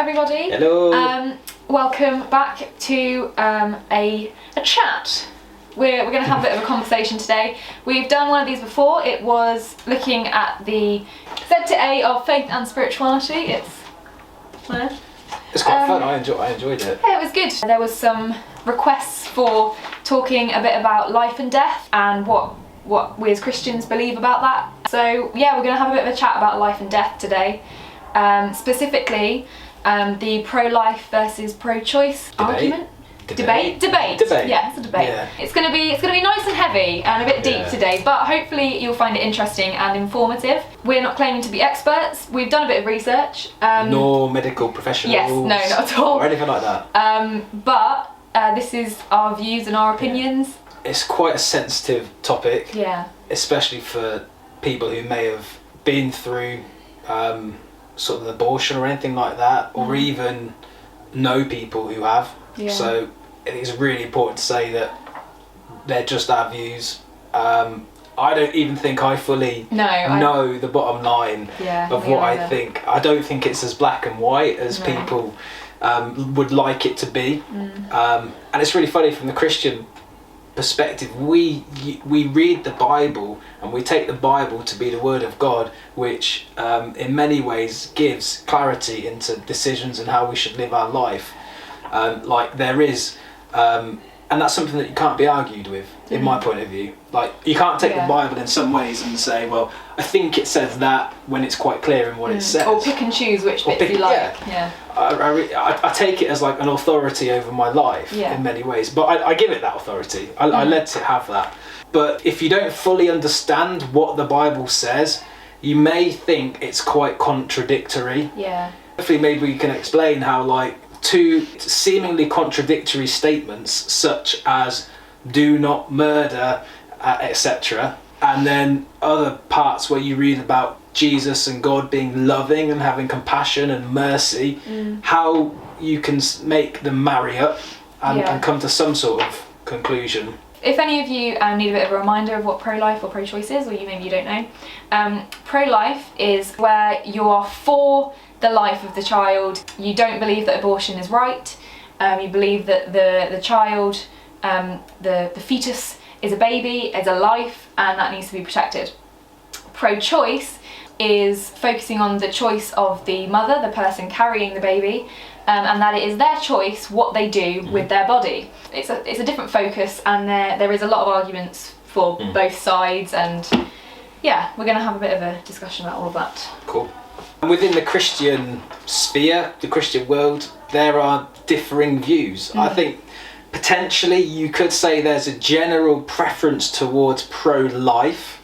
everybody. Hello. Welcome back to a chat. We're going to have a bit of a conversation today. We've done one of these before. It was looking at the Z to A of faith and spirituality. It's quite fun. I enjoyed it. Yeah, it was good. There was some requests for talking a bit about life and death and what we as Christians believe about that. So yeah, we're going to have a bit of a chat about life and death today. Specifically, the pro-life versus pro-choice argument. Debate. Yeah, it's a debate. Yeah. It's gonna be nice and heavy and a bit deep today, but hopefully you'll find it interesting and informative. We're not claiming to be experts. We've done a bit of research. Nor medical professionals. Yes, no, not at all. Or anything like that. But this is our views and our opinions. It's quite a sensitive topic. Yeah. Especially for people who may have been through sort of an abortion or anything like that, or even know people who have. Yeah. So it is really important to say that they're just our views. I don't even think I fully know the bottom line of what I think. I don't think it's as black and white as people would like it to be. And it's really funny from the Christian perspective. We read the Bible and we take the Bible to be the Word of God, which in many ways gives clarity into decisions and how we should live our life. Like there is, and that's something that you can't be argued with, in my point of view. Like you can't take the Bible in some ways and say, well, I think it says that, when it's quite clear in what it says. Or pick and choose which bits you like. Yeah. I take it as like an authority over my life in many ways, but I give it that authority. I let it have that. But if you don't fully understand what the Bible says, you may think it's quite contradictory. Yeah. Hopefully maybe we can explain how like two seemingly contradictory statements such as do not murder, etc., and then other parts where you read about Jesus and God being loving and having compassion and mercy, how you can make them marry up and come to some sort of conclusion. If any of you need a bit of a reminder of what pro-life or pro-choice is, or maybe you don't know, pro-life is where you are for the life of the child. You don't believe that abortion is right. You believe that the child, the fetus is a baby, is a life, and that needs to be protected. Pro-choice is focusing on the choice of the mother, the person carrying the baby, and that it is their choice what they do with their body. It's a different focus, and there is a lot of arguments for both sides, and yeah, we're going to have a bit of a discussion about all of that. Cool. And within the Christian sphere, the Christian world, there are differing views. I think potentially you could say there's a general preference towards pro-life,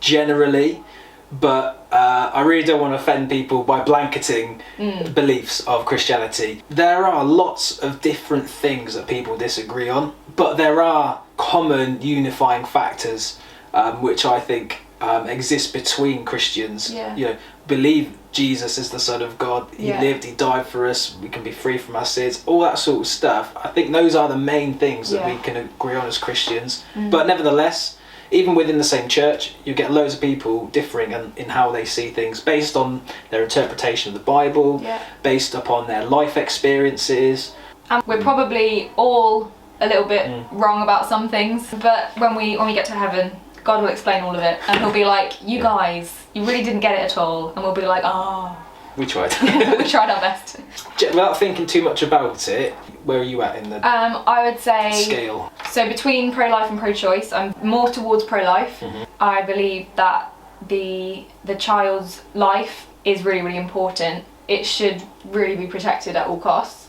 generally, but I really don't want to offend people by blanketing beliefs of Christianity. There are lots of different things that people disagree on, but there are common unifying factors which I think exist between Christians. You know, believe Jesus is the Son of God, he lived, he died for us, we can be free from our sins, all that sort of stuff. I think those are the main things that we can agree on as Christians. But nevertheless, even within the same church, you get loads of people differing in how they see things based on their interpretation of the Bible, based upon their life experiences. And we're probably all a little bit wrong about some things, but when we get to heaven, God will explain all of it, and he'll be like, you guys, you really didn't get it at all, and we'll be like, we tried. We tried our best. Without thinking too much about it, where are you at in the I would say scale? So between pro-life and pro-choice, I'm more towards pro-life. I believe that the child's life is really, really important. It should really be protected at all costs.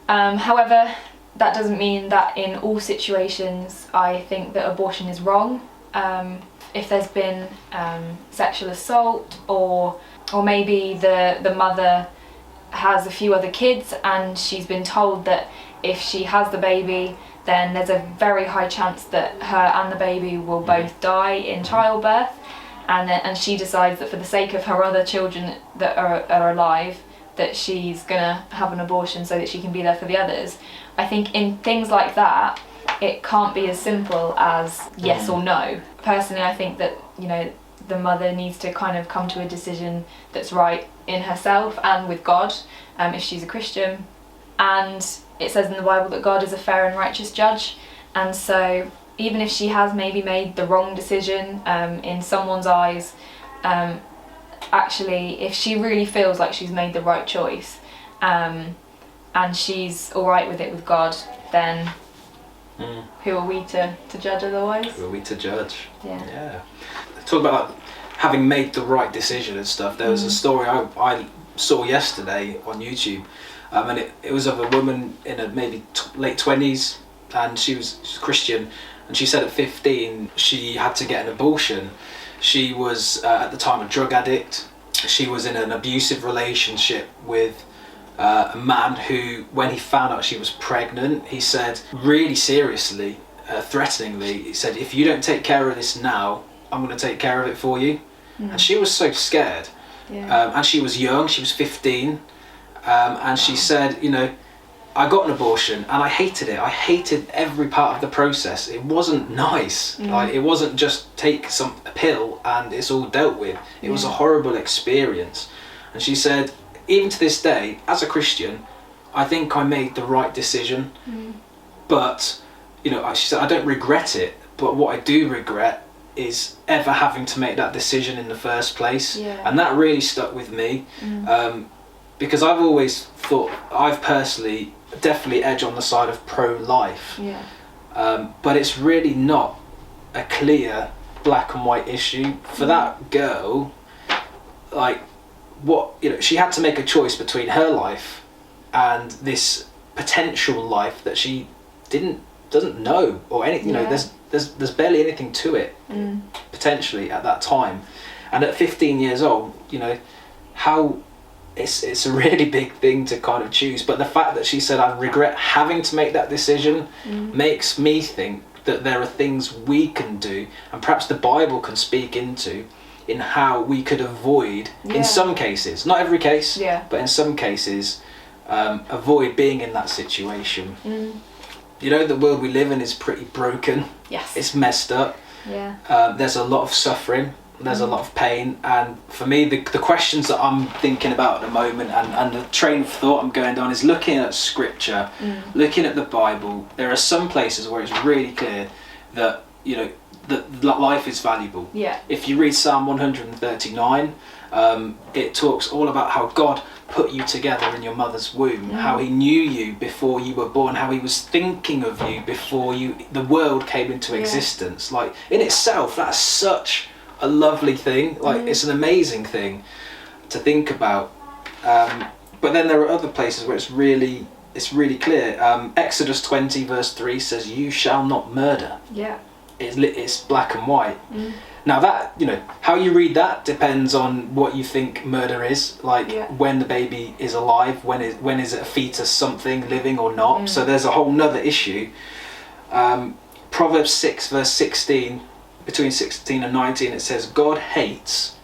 However, that doesn't mean that in all situations I think that abortion is wrong. If there's been sexual assault, or maybe the mother has a few other kids and she's been told that if she has the baby, then there's a very high chance that her and the baby will both die in childbirth, and she decides that for the sake of her other children that are alive, that she's gonna have an abortion so that she can be there for the others. I think in things like that, it can't be as simple as yes or no. Personally, I think that, you know, the mother needs to kind of come to a decision that's right in herself and with God, if she's a Christian. And it says in the Bible that God is a fair and righteous judge, and so even if she has maybe made the wrong decision in someone's eyes, actually if she really feels like she's made the right choice, and she's all right with it with God, then who are we to judge otherwise? Who are we to judge? Yeah. Talk about like, having made the right decision and stuff. There was a story I saw yesterday on YouTube, and it was of a woman in a maybe late 20s, and she's Christian, and she said at 15 she had to get an abortion. She was at the time a drug addict. She was in an abusive relationship with a man who, when he found out she was pregnant, he said really seriously, threateningly, he said, if you don't take care of this now, I'm going to take care of it for you. And she was so scared. And she was young, she was 15, and she said, you know, I got an abortion and I hated it. I hated every part of the process. It wasn't nice. Like, it wasn't just take a pill and it's all dealt with. It was a horrible experience. And she said, even to this day, as a Christian, I think I made the right decision. But, you know, she said, I don't regret it. But what I do regret is ever having to make that decision in the first place. And that really stuck with me. Because I've always thought, I've personally definitely edge on the side of pro-life. But it's really not a clear black and white issue. For that girl, like, what, you know, she had to make a choice between her life and this potential life that she doesn't know or anything. You know, there's barely anything to it potentially at that time. And at 15 years old, you know, how it's a really big thing to kind of choose. But the fact that she said, I regret having to make that decision, makes me think that there are things we can do, and perhaps the Bible can speak into, in how we could avoid, in some cases, not every case, but in some cases, avoid being in that situation. You know, the world we live in is pretty broken. It's messed up. There's a lot of suffering. There's a lot of pain, and for me the questions that I'm thinking about at the moment, and the train of thought I'm going down, is looking at scripture, looking at the Bible. There are some places where it's really clear that, you know, that life is valuable. If you read Psalm 139, it talks all about how God put you together in your mother's womb, how he knew you before you were born, how he was thinking of you before the world came into existence. Like, in itself, that's such a lovely thing. Like, it's an amazing thing to think about. But then there are other places where it's really clear. Exodus 20 verse 3 says, you shall not murder. It's black and white. Now that, you know, how you read that depends on what you think murder is. Like, when the baby is alive, when is it a fetus, something living or not. So there's a whole nother issue. Proverbs 6 verse 16, between 16 and 19, it says, God hates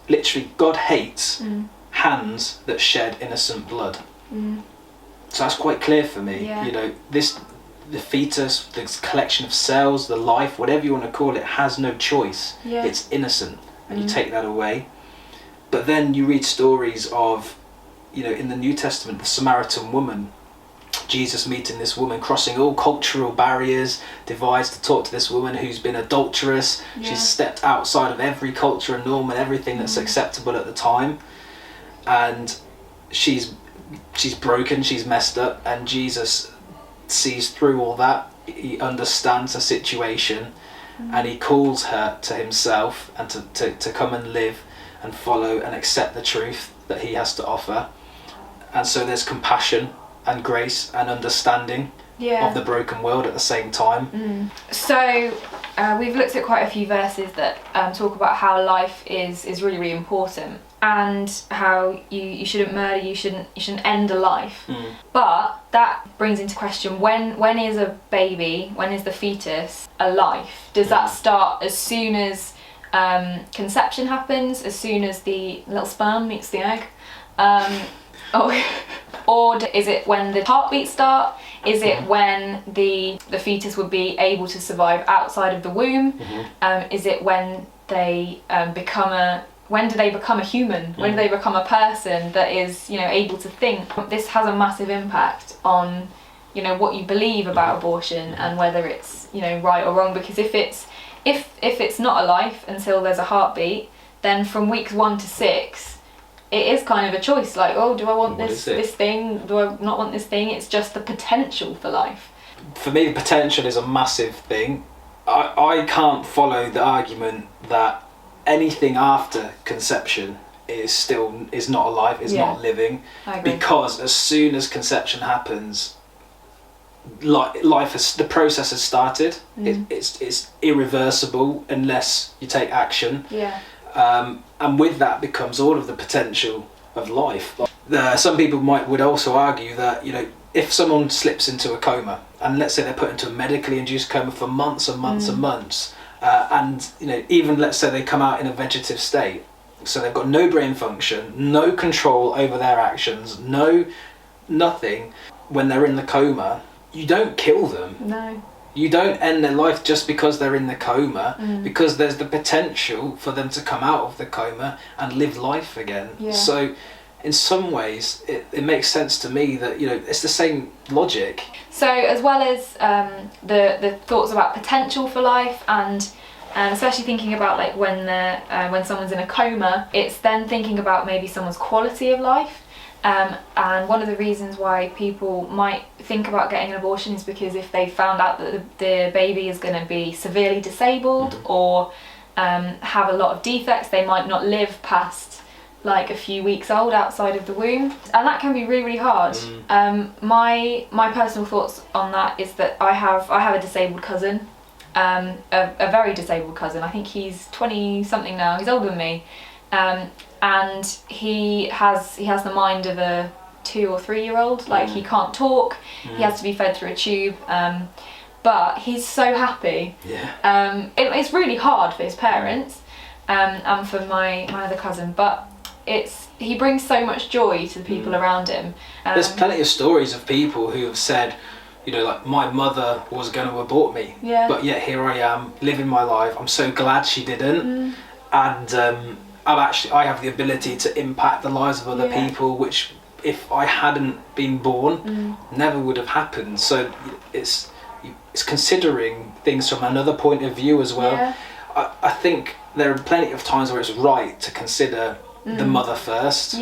hands that shed innocent blood. So that's quite clear for me. You know, the fetus, this collection of cells, the life, whatever you want to call it, has no choice. It's innocent, and you take that away. But then you read stories of, you know, in the New Testament, the Samaritan woman, Jesus meeting this woman, crossing all cultural barriers, divides, to talk to this woman who's been adulterous. She's stepped outside of every culture and norm and everything that's acceptable at the time, and she's broken, she's messed up, and Jesus sees through all that. He understands the situation, and he calls her to himself and to come and live and follow and accept the truth that he has to offer. And so there's compassion and grace and understanding of the broken world at the same time. So we've looked at quite a few verses that talk about how life is really, really important, and how you shouldn't murder, you shouldn't end a life. But that brings into question, when is a baby, when is the fetus a life? Does that start as soon as conception happens, as soon as the little sperm meets the egg? Or is it when the heartbeats start? Is it when the fetus would be able to survive outside of the womb? Is it when they become a human? When do they become a person that is, you know, able to think? This has a massive impact on, you know, what you believe about abortion and whether it's, you know, right or wrong. Because if it's not a life until there's a heartbeat, then from weeks 1 to 6, it is kind of a choice. Like, oh, do I want this thing? Do I not want this thing? It's just the potential for life. For me, the potential is a massive thing. I can't follow the argument that anything after conception is not alive, is not living, because as soon as conception happens, the process has started. It's irreversible unless you take action. And with that becomes all of the potential of life. Some people would also argue that, you know, if someone slips into a coma, and let's say they're put into a medically induced coma for months and months and months, and, you know, even let's say they come out in a vegetative state, so they've got no brain function, no control over their actions, nothing. When they're in the coma, you don't kill them. No. You don't end their life just because they're in the coma, because there's the potential for them to come out of the coma and live life again. So in some ways it makes sense to me that, you know, it's the same logic. So as well as the thoughts about potential for life, and especially thinking about like when someone's in a coma, it's then thinking about maybe someone's quality of life. And one of the reasons why people might think about getting an abortion is because if they found out that the baby is going to be severely disabled or have a lot of defects, they might not live past like a few weeks old outside of the womb, and that can be really, really hard. My personal thoughts on that is that I have a disabled cousin, a very disabled cousin. I think he's 20 something now. He's older than me. And he has the mind of a 2 or 3 year old. Like, he can't talk, he has to be fed through a tube, but he's so happy. It's really hard for his parents, and for my other cousin, but he brings so much joy to the people around him. There's plenty of stories of people who have said, you know, like, my mother was going to abort me, but yet here I am living my life. I'm so glad she didn't. And I have the ability to impact the lives of other people, which if I hadn't been born, never would have happened. So it's considering things from another point of view as well. I think there are plenty of times where it's right to consider the mother first.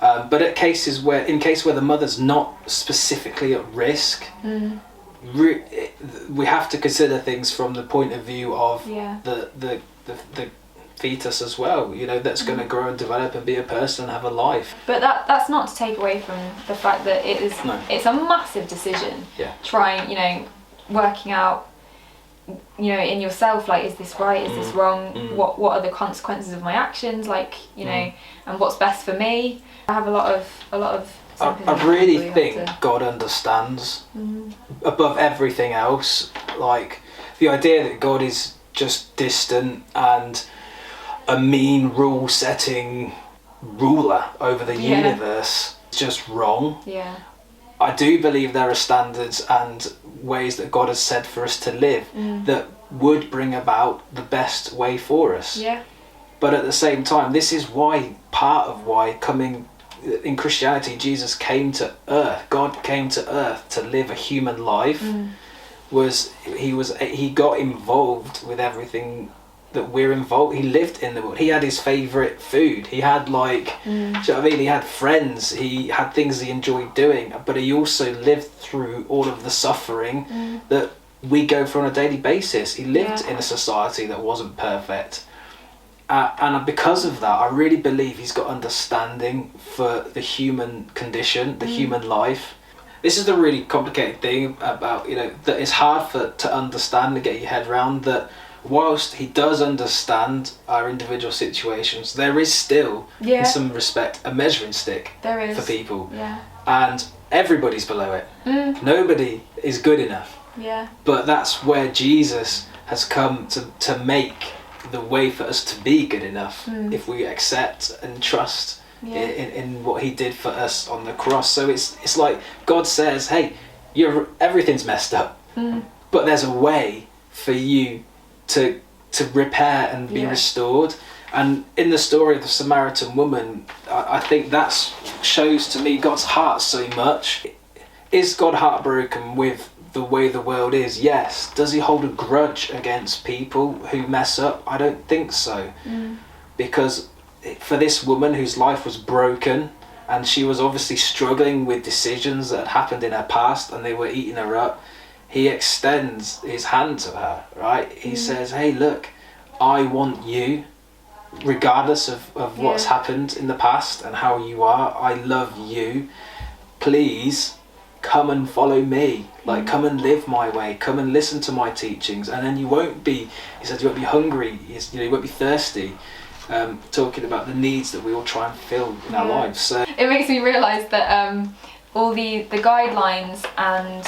But in cases where the mother's not specifically at risk, we have to consider things from the point of view of the fetus as well, you know, that's going to grow and develop and be a person and have a life. But that's not to take away from the fact that it's a massive decision. Trying, you know, working out, you know, in yourself, like, is this right, is this wrong, what are the consequences of my actions, like, you know, and what's best for me. I have a lot of I really think God understands above everything else. Like, the idea that God is just distant and a mean rule-setting ruler over the universe is just wrong. I do believe there are standards and ways that God has said for us to live that would bring about the best way for us. But at the same time, this is part of why coming in Christianity, Jesus came to earth. God came to earth to live a human life. He got involved with everything that we're involved. He lived in the world. He had his favourite food. He had, like, do you know what I mean? He had friends. He had things he enjoyed doing. But he also lived through all of the suffering that we go through on a daily basis. He lived in a society that wasn't perfect. And because of that, I really believe he's got understanding for the human condition, the human life. This is the really complicated thing about, you know, that it's hard to understand and get your head around, that whilst he does understand our individual situations, there is still, in some respect, a measuring stick for people. And everybody's below it. Nobody is good enough. But that's where Jesus has come to make the way for us to be good enough, if we accept and trust in what he did for us on the cross. So it's like God says, hey, everything's messed up, but there's a way for you to to repair and be restored. And in the story of the Samaritan woman, I think that shows to me God's heart so much. Is God heartbroken with the way the world is? Yes. Does he hold a grudge against people who mess up? I don't think so. Because for this woman whose life was broken, and she was obviously struggling with decisions that had happened in her past and they were eating her up, he extends his hand to her, right? He says, hey, look, I want you, regardless of what's happened in the past and how you are. I love you. Please come and follow me. Like, come and live my way. Come and listen to my teachings. And then you won't be, he said, you won't be hungry. You won't be thirsty. Talking about the needs that we all try and fill in our lives. So it makes me realise that all the guidelines and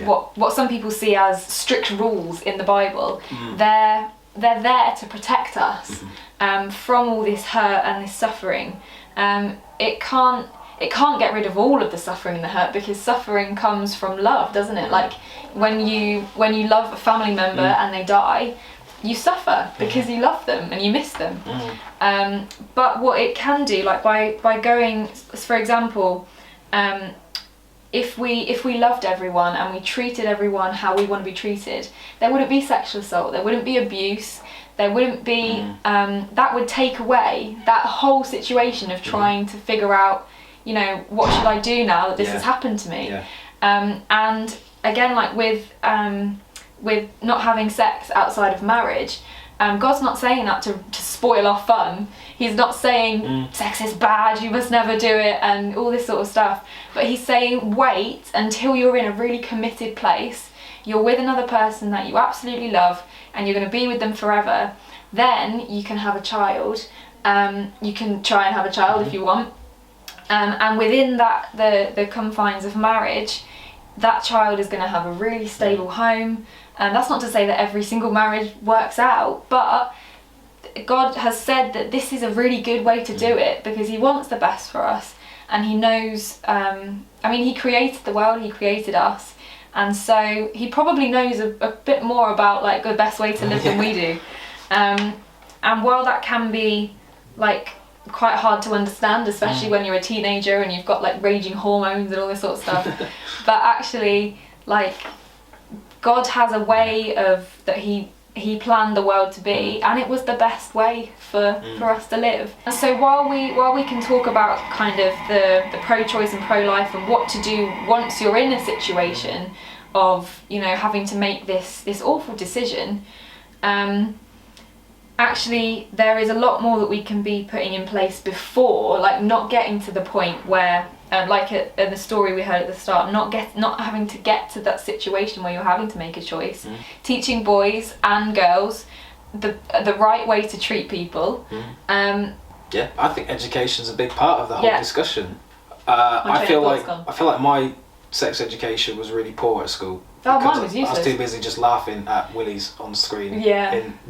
what some people see as strict rules in the Bible, they're there to protect us from all this hurt and this suffering. It can't get rid of all of the suffering and the hurt, because suffering comes from love, doesn't it? Like when you love a family member and they die, you suffer because you love them and you miss them. But what it can do, like by going, for example, if we loved everyone and we treated everyone how we want to be treated, there wouldn't be sexual assault, there wouldn't be abuse, there wouldn't be that would take away that whole situation of trying to figure out, what should I do now that this has happened to me. And again, like with not having sex outside of marriage, God's not saying that to spoil our fun. He's not saying sex is bad, you must never do it, and all this sort of stuff. But he's saying wait until you're in a really committed place, you're with another person that you absolutely love, and you're going to be with them forever. Then you can have a child. You can try and have a child if you want. And within that, the confines of marriage, that child is going to have a really stable home. And that's not to say that every single marriage works out, but God has said that this is a really good way to do it, because he wants the best for us, and he knows, he created the world, he created us, and so he probably knows a bit more about like the best way to live than we do. And while that can be like quite hard to understand, especially when you're a teenager and you've got like raging hormones and all this sort of stuff, but actually, like, God has a way of that he planned the world to be, and it was the best way for us to live. And so while we can talk about kind of the pro-choice and pro-life and what to do once you're in a situation of having to make this awful decision, actually there is a lot more that we can be putting in place before, like not getting to the point where like in the story we heard at the start, not having to get to that situation where you're having to make a choice. Teaching boys and girls the right way to treat people. I think education's a big part of the whole discussion. I feel like my sex education was really poor at school. Oh, mine was useless. I was too busy just laughing at Willies on screen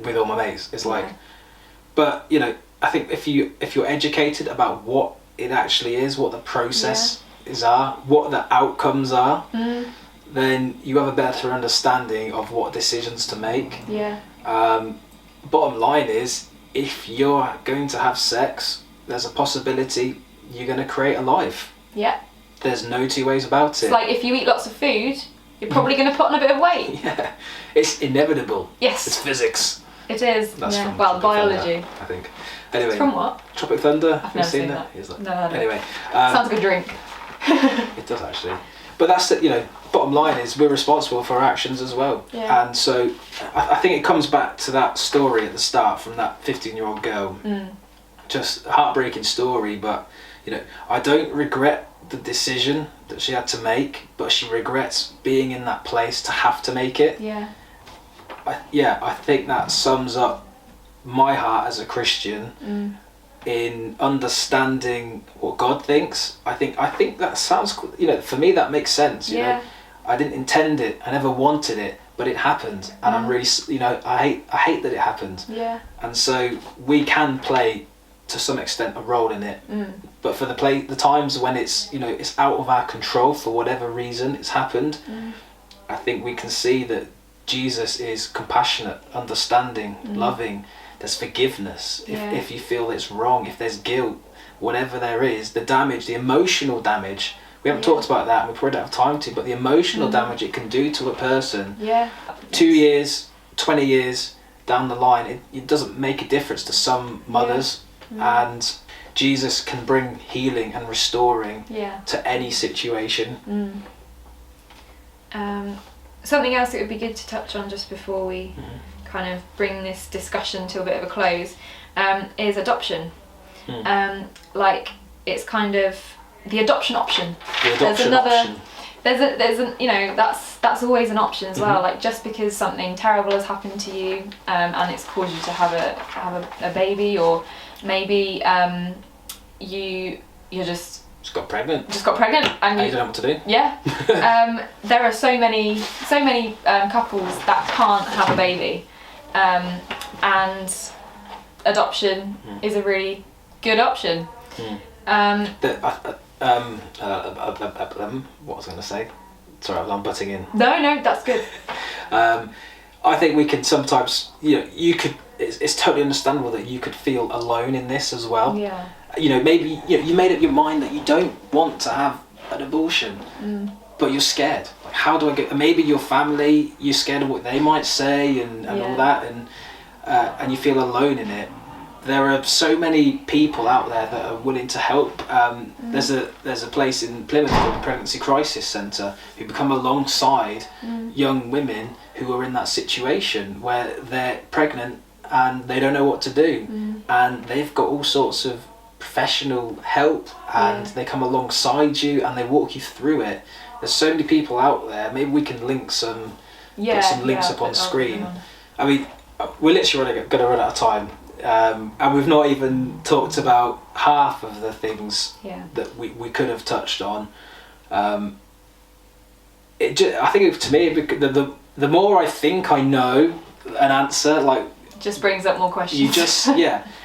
with all my mates. It's like, but I think if you're educated about what it actually is, what the process are, what the outcomes are, then you have a better understanding of what decisions to make. Bottom line is, if you're going to have sex, there's a possibility you're going to create a life. There's no two ways about it. It's like if you eat lots of food, you're probably going to put on a bit of weight. It's inevitable. Yes. It's physics. It is. That's from biology. Thunder, I think. Anyway. It's from what? Tropic Thunder. I've never seen that. No, anyway. Sounds like a drink. It does actually. But that's the, bottom line is we're responsible for our actions as well. And so I think it comes back to that story at the start from that 15-year-old girl. Just a heartbreaking story, but I don't regret the decision that she had to make, but she regrets being in that place to have to make it. I think that sums up my heart as a Christian in understanding what God thinks. I think that sounds, for me that makes sense. I didn't intend it, I never wanted it, but it happened, and I'm really, I hate that it happened. And so we can play to some extent a role in it, but for the times when it's it's out of our control for whatever reason it's happened, I think we can see that Jesus is compassionate, understanding, loving. There's forgiveness if you feel it's wrong, if there's guilt, whatever there is, the damage, the emotional damage. We haven't talked about that, and we probably don't have time to, but the emotional damage it can do to a person. 2 years, 20 years down the line, it doesn't make a difference to some mothers. And Jesus can bring healing and restoring to any situation. Something else that would be good to touch on just before we kind of bring this discussion to a bit of a close is adoption. Like, it's kind of the adoption option. There's you know, that's always an option as well. Like, just because something terrible has happened to you and it's caused you to have a baby, or maybe you're just got pregnant and you don't know what to do. There are so many couples that can't have a baby, and adoption is a really good option. What was I going to say? Sorry, I'm butting in. No, that's good. I think we can sometimes, it's totally understandable that you could feel alone in this as well. Maybe you made up your mind that you don't want to have an abortion, but you're scared. Like, how do I get? Maybe your family, you're scared of what they might say and all that, and you feel alone in it. There are so many people out there that are willing to help. There's a place in Plymouth called the Pregnancy Crisis Centre, who become alongside young women who are in that situation where they're pregnant and they don't know what to do, and they've got all sorts of professional help, and they come alongside you and they walk you through it. There's so many people out there. Maybe we can link some links up on screen. I mean, we're literally going to run out of time. And we've not even talked about half of the things that we could have touched on. I think to me, the more I think I know an answer, like, just brings up more questions. You just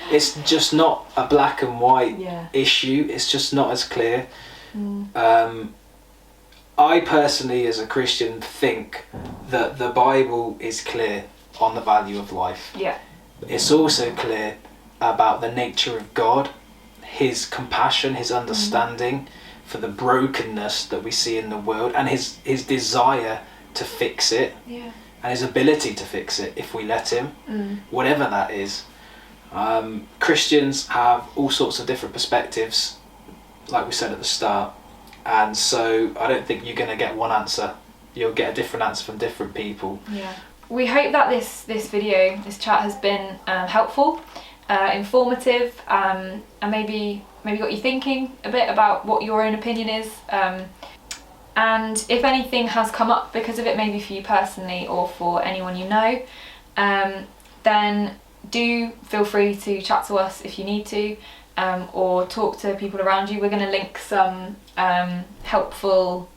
it's just not a black and white issue. It's just not as clear. I personally, as a Christian, think that the Bible is clear on the value of life. It's also clear about the nature of God, his compassion, his understanding for the brokenness that we see in the world, and his desire to fix it, and his ability to fix it if we let him, whatever that is. Christians have all sorts of different perspectives, like we said at the start, and so I don't think you're going to get one answer. You'll get a different answer from different people. We hope that this chat has been helpful, informative, and maybe got you thinking a bit about what your own opinion is. And if anything has come up because of it, maybe for you personally or for anyone you know, then do feel free to chat to us if you need to, or talk to people around you. We're going to link some helpful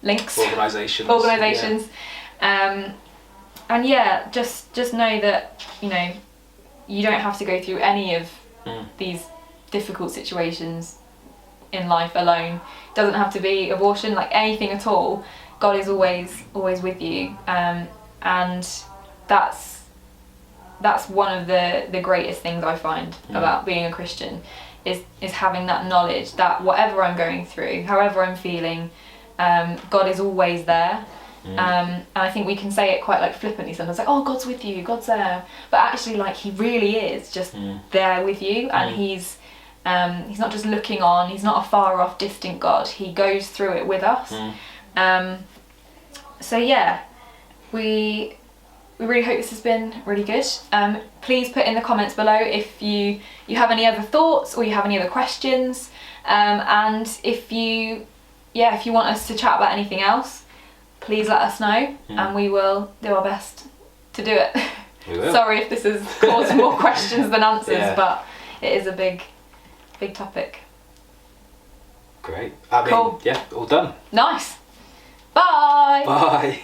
links. Organisations. And just know that you don't have to go through any of these difficult situations in life alone. It doesn't have to be abortion, like anything at all. God is always with you, and that's one of the greatest things I find about being a Christian is having that knowledge that whatever I'm going through, however I'm feeling, God is always there. And I think we can say it quite like flippantly sometimes, like, oh, God's with you, God's there, but actually, like, he really is just there with you, and he's not just looking on, he's not a far off distant God, he goes through it with us. We really hope this has been really good. Please put in the comments below if you have any other thoughts or you have any other questions, and if you want us to chat about anything else, please let us know, and we will do our best to do it. We will. Sorry if this has caused more questions than answers, but it is a big topic. Great. Cool. All done. Nice. Bye. Bye.